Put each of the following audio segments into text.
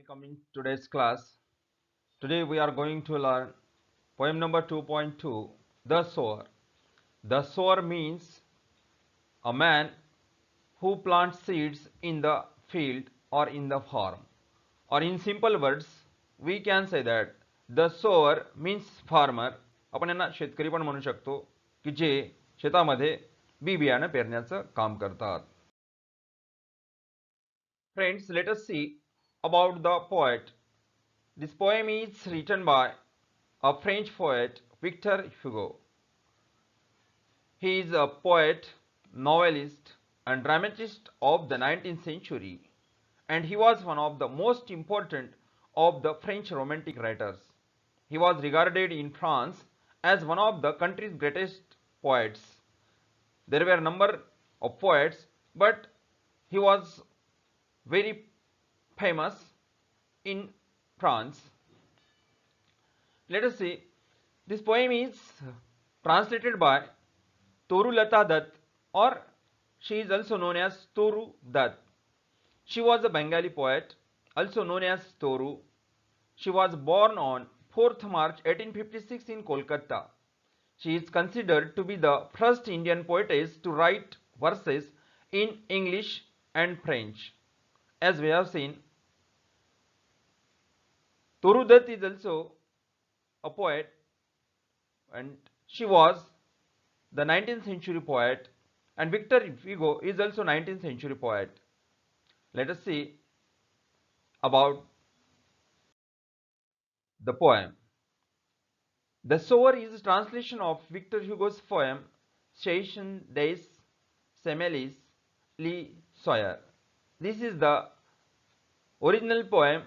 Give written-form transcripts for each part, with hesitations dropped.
welcome in today's class. Today we are going to learn poem number 2.2, The Sower. The sower means a man who plants seeds in the field or in the farm. Or in simple words, we can say that the sower means farmer. आपण यांना शेतकरी पण म्हणू शकतो की जे शेतामध्ये B बियाणं पेरण्याचं काम करतात. Friends, let us see about the poet. This poem is written by a French poet, Victor Hugo. He is a poet, novelist, and dramatist of the 19th century, and he was one of the most important of the French Romantic writers. He was regarded in France as one of the country's greatest poets. There were a number of poets, but he was very famous in France. Let us see. This poem is translated by Torulata Dutt, or she is also known as Toru Dutt. She was a Bengali poet, also known as Toru. She was born on 4th March 1856 in Kolkata. She is considered to be the first Indian poetess to write verses in English and French. As we have seen, Toru Dutt is also a poet, and she was the 19th century poet, and Victor Hugo is also 19th century poet. Let us see about the poem. The Sower is a translation of Victor Hugo's poem Station des Semelles Le Sower. This is the original poem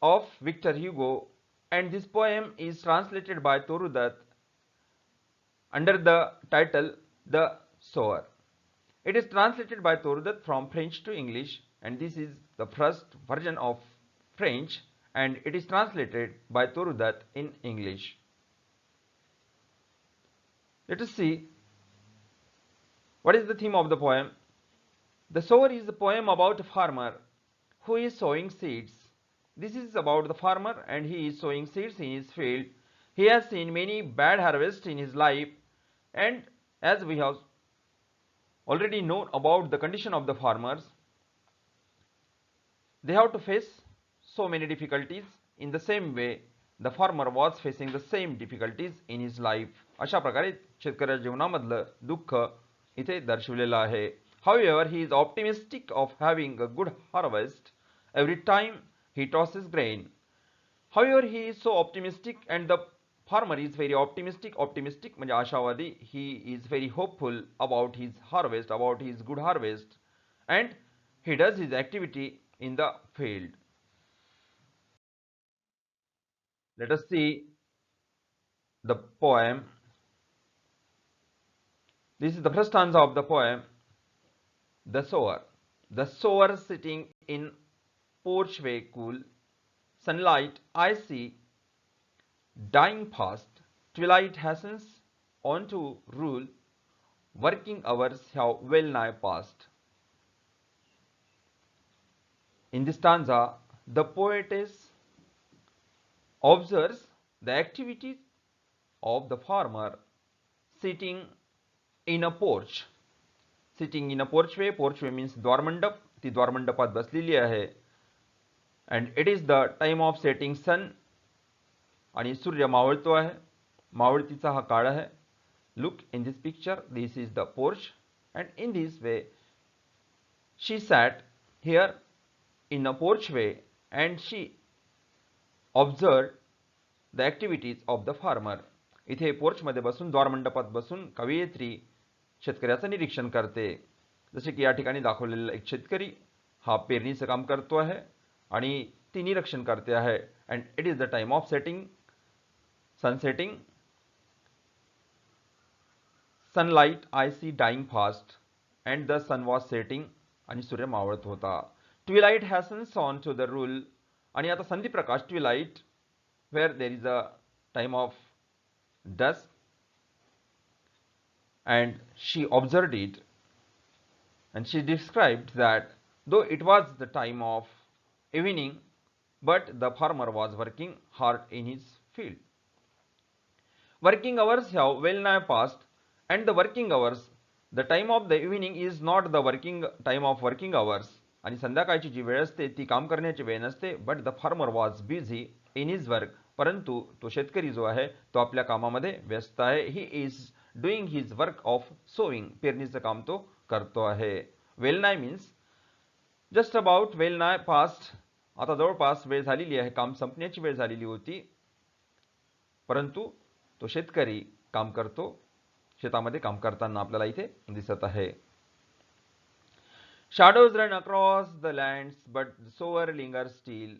of Victor Hugo, and this poem is translated by Toru Dutt under the title The Sower. It is translated by Toru Dutt from French to English, and this is the first version of French, and it is translated by Toru Dutt in English. Let us see what is the theme of the poem. The Sower is a poem about a farmer who is sowing seeds. This is about the farmer, and he is sowing seeds in his field. He has seen many bad harvests in his life, and as we have already known about the condition of the farmers, they have to face so many difficulties. In the same way, the farmer was facing the same difficulties in his life. अशा प्रकारे शेतकऱ्याच्या जीवनामधलं दुःख इथे दर्शवलेलं आहे. However, he is optimistic of having a good harvest every time he tosses grain. However, he is so optimistic, and the farmer is very optimistic. Optimistic म्हणजे आशावादी. He is very hopeful about his harvest, about his good harvest, and he does his activity in the field. Let us see the poem. This is the first stanza of the poem. The Sower. The sower sitting in porchway cool, sunlight I see dying fast, twilight hastens on to rule, working hours have well nigh passed. In this stanza, the poetess observes the activities of the farmer sitting in a porch. Sitting in a porchway. Porchway means द्वारमंडप. ती द्वारमंडपात बसलेली आहे. And it is the time of setting sun. आणि सूर्य मावळतो आहे. मावळतीचा हा काळ आहे. Look in this picture. This is the porch, and in this way she sat here in a porchway, and she observed the activities of the farmer. इथे porch मध्ये बसून, द्वारमंडपात बसून कवयित्री शेतकऱ्याचं निरीक्षण करते. जसे की या ठिकाणी दाखवलेला एक शेतकरी हा पेरणीचं काम करतो आहे आणि ती निरीक्षण करते आहे. and it is the time of setting, sun setting. Sunlight I see dying fast, and the sun was setting, आणि सूर्य मावळत होता. Twilight hastens on to the rule, आणि आता संधी प्रकाश, twilight, where there is a time of dusk, and she observed it, and she described that though it was the time of evening, but the farmer was working hard in his field. Working hours have well nigh passed, and the working hours, the time of the evening is not the working time of working hours. आणि संध्याकाळची जी वेळ असते ती काम करण्याची वेळ नसते. But the farmer was busy in his work. परंतु तो शेतकरी जो आहे तो आपल्या कामामध्ये व्यस्त आहे. He is doing his work of sowing. पेरणीचं काम तो करतो आहे. Well nigh means just about, well nigh past, आता जवळपास वेळ झालेली आहे, काम संपण्याची वेळ झालेली होती. परंतु तो शेतकरी काम करतो. शेतामध्ये काम करताना आपल्याला इथे दिसत आहे. Shadows run across the lands, but the sower lingers still.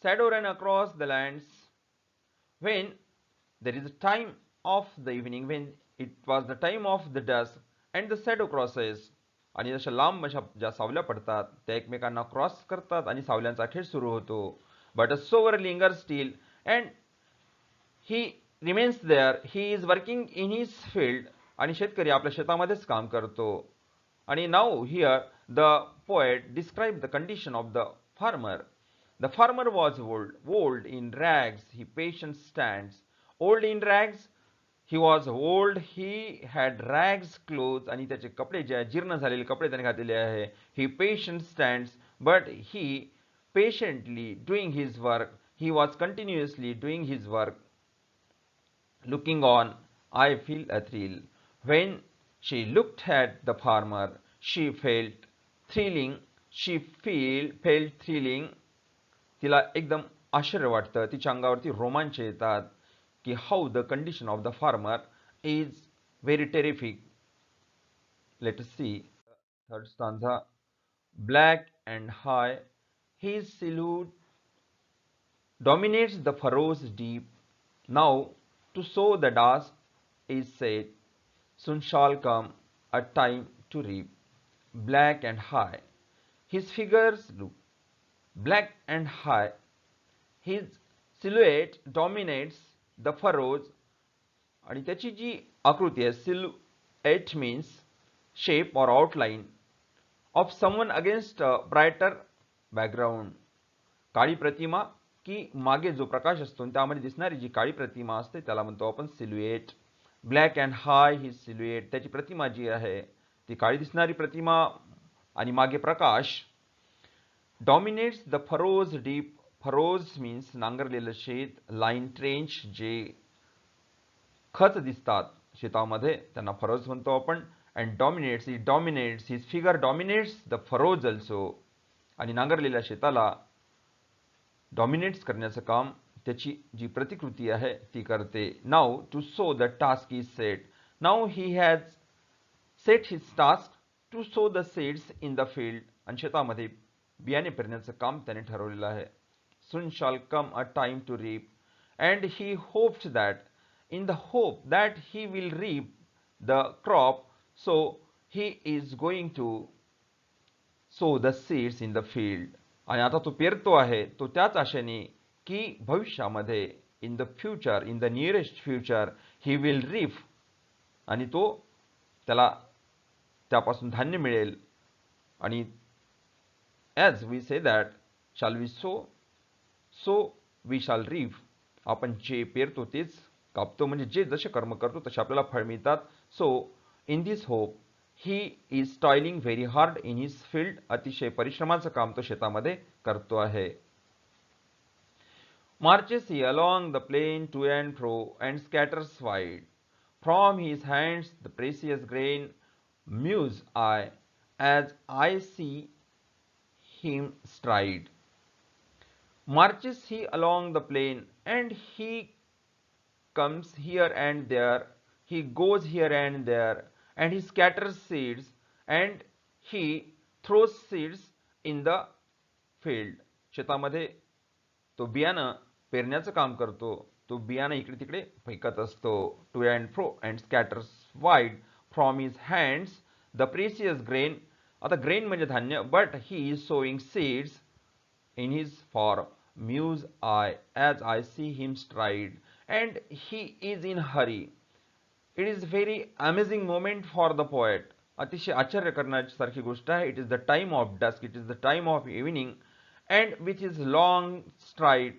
Shadow run across the lands when there is a time of the evening, when it was the time of the dusk, and the shadow crosses. आणि जशा लांब अशा ज्या सावल्या पडतात त्या एकमेकांना cross करतात आणि सावल्यांचा खेळ सुरू होतो. But a sower linger still and he remains there. He is working in his field. आणि शेतकरी आपल्या शेतामध्येच काम करतो. आणि now here the poet describe the condition of the farmer. The farmer was old in rags, he patient stands. Old in rags, he was old, he had rags clothes, आणि त्याचे कपडे जे जीर्ण झालेले कपडे त्याने घातलेले आहे. He patient stands, but he patiently doing his work. He was continuously doing his work. Looking on, I feel a thrill. When she looked at the farmer, she felt thrilling. She felt thrilling. तिला एकदम आश्चर्य वाटतं, तिच्या अंगावरती रोमांच येतात की how the condition of the farmer is very terrific. Let us see third stanza. Black and high his silhouette dominates the furrows deep. Now to sow the dust is said, soon shall come a time to reap. Black and high his figures look, black and high his silhouette dominates the furrows. आणि त्याची जी आकृती आहे, silhouette means shape or outline of someone against a brighter background. काळी प्रतिमा की मागे जो प्रकाश असतो त्यामध्ये दिसणारी जी काळी प्रतिमा असते त्याला म्हणतो आपण सिल्युएट. ब्लॅक अँड हाय ही सिल्युएट, त्याची प्रतिमा जी आहे ती काळी दिसणारी प्रतिमा आणि मागे प्रकाश. Dominates the furrows deep. Furrows means नांगरलेलं शेत. लाईन ट्रेंच जे खच दिसतात शेतामध्ये त्यांना फरोज म्हणतो आपण. And dominates his figure dominates the furrows also. आणि नांगरलेल्या शेताला डॉमिनेट्स करण्याचं काम त्याची जी प्रतिकृती आहे ती करते. Now to sow the task is set. Now he has set his task to sow the seeds in the field. आणि शेतामध्ये बियाणे पेरण्याचं काम त्याने ठरवलेलं आहे. Soon shall come a time to reap, and he hoped that, in the hope that he will reap the crop, so he is going to sow the seeds in the field. आणि आता तो पेरतो आहे तो त्याच आशेने की भविष्यामध्ये in the future, in the nearest future he will reap, आणि तो त्याला त्यापासून धान्य मिळेल. आणि as we say that shall we sow, so we shall reap. आपण जे पेरतो तेच कापतो, म्हणजे जे जसे कर्म करतो तसे आपल्याला फळ मिळतात. So in this hope he is toiling very hard in his field. अतिशय परिश्रमाचं काम तो शेतामध्ये करतो आहे. Marches he along the plain to and fro, and scatters wide. From his hands the precious grain muse I, as I see him stride. Marches he along the plain, and he comes here and there, he goes here and there, and he scatters seeds, and he throws seeds in the field. शेतामध्ये तो बियाणं पेरण्याचं काम करतो. तो बियाणं इकडे तिकडे फेकत असतो. To and fro and scatters wide. From his hands the precious grain. आता ग्रेन म्हणजे धान्य. But he is sowing seeds in his form muse I, as I see him stride, and he is in hurry. It is very amazing moment for the poet. अतिशय आश्चर्य करण्यासारखी गोष्ट आहे. It is the time of dusk, it is the time of evening, and with his long stride,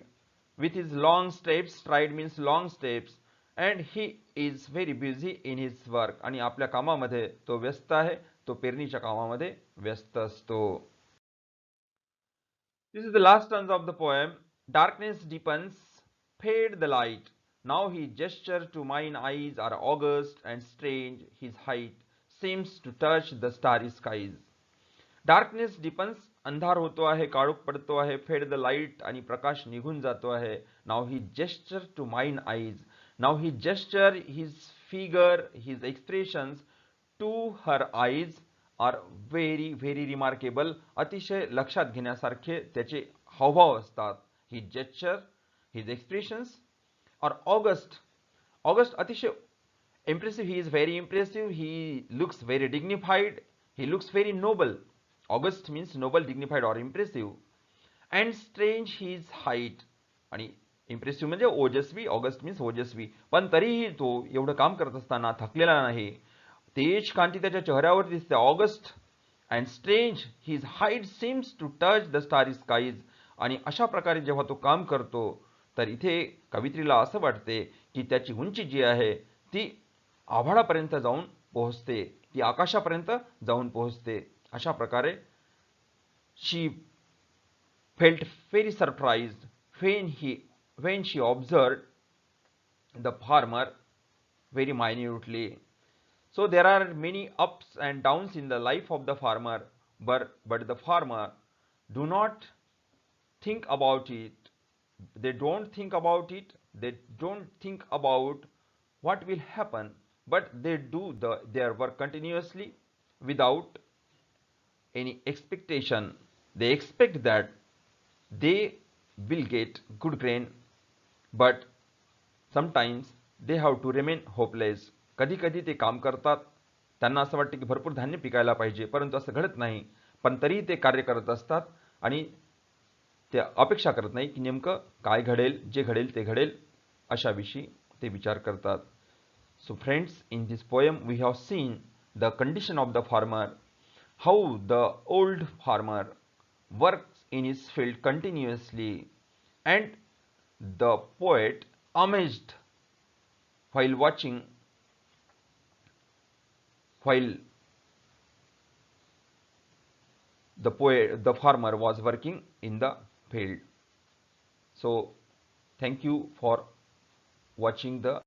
with his long steps, stride means long steps, and he is very busy in his work. आणि आपल्या कामामध्ये तो व्यस्त आहे, तो पेरणीच्या कामामध्ये व्यस्त असतो. This is the last stanza of the poem. Darkness deepens, fade the light. Now his gesture to mine eyes are august and strange. His height seems to touch the starry skies. Darkness deepens, अंधार होतो आहे, काळोख पडतो आहे, fade the light आणि प्रकाश निघून जातो आहे. Now his gesture to mine eyes, now his gesture, his figure, his expressions to her eyes are very very remarkable. अतिशय लक्षात घेण्यासारखे त्याचे हावभाव असतात. His gesture, his expressions are august, august अतिशय impressive. He is very impressive. He looks very dignified. He looks very noble. August means noble, dignified or impressive. And strange his height. आणि impressive म्हणजे ओजस्वी, August means ओजस्वी. पण तरीही तो एवढं काम करत असताना थकलेला नाही. तेज कांती त्याच्या चेहऱ्यावर दिसते. August and strange his height seems to touch the starry skies. आणि अशा प्रकारे जेव्हा तो काम करतो तर इथे कवित्रीला असं वाटते की त्याची उंची जी आहे ती आभाळापर्यंत जाऊन पोहोचते, ती आकाशापर्यंत जाऊन पोहोचते. अशा प्रकारे she felt very surprised when she observed the farmer very minutely. So there are many ups and downs in the life of the farmer, but the farmer do not think about it. They don't think about it. They don't think about what will happen, but they do their work continuously without any expectation. They expect that they will get good grain, but sometimes they have to remain hopeless. कधी कधी ते काम करतात, त्यांना असं वाटतं की भरपूर धान्य पिकायला पाहिजे, परंतु असं घडत नाही. पण तरी ते कार्य करत असतात आणि ते अपेक्षा करत नाही की नेमकं काय घडेल, जे घडेल ते घडेल अशाविषयी ते विचार करतात. So friends, in this poem we have seen the condition of the farmer, how the old farmer works in his field continuously, and the poet amazed while watching, while the farmer was working in the field. So thank you for watching the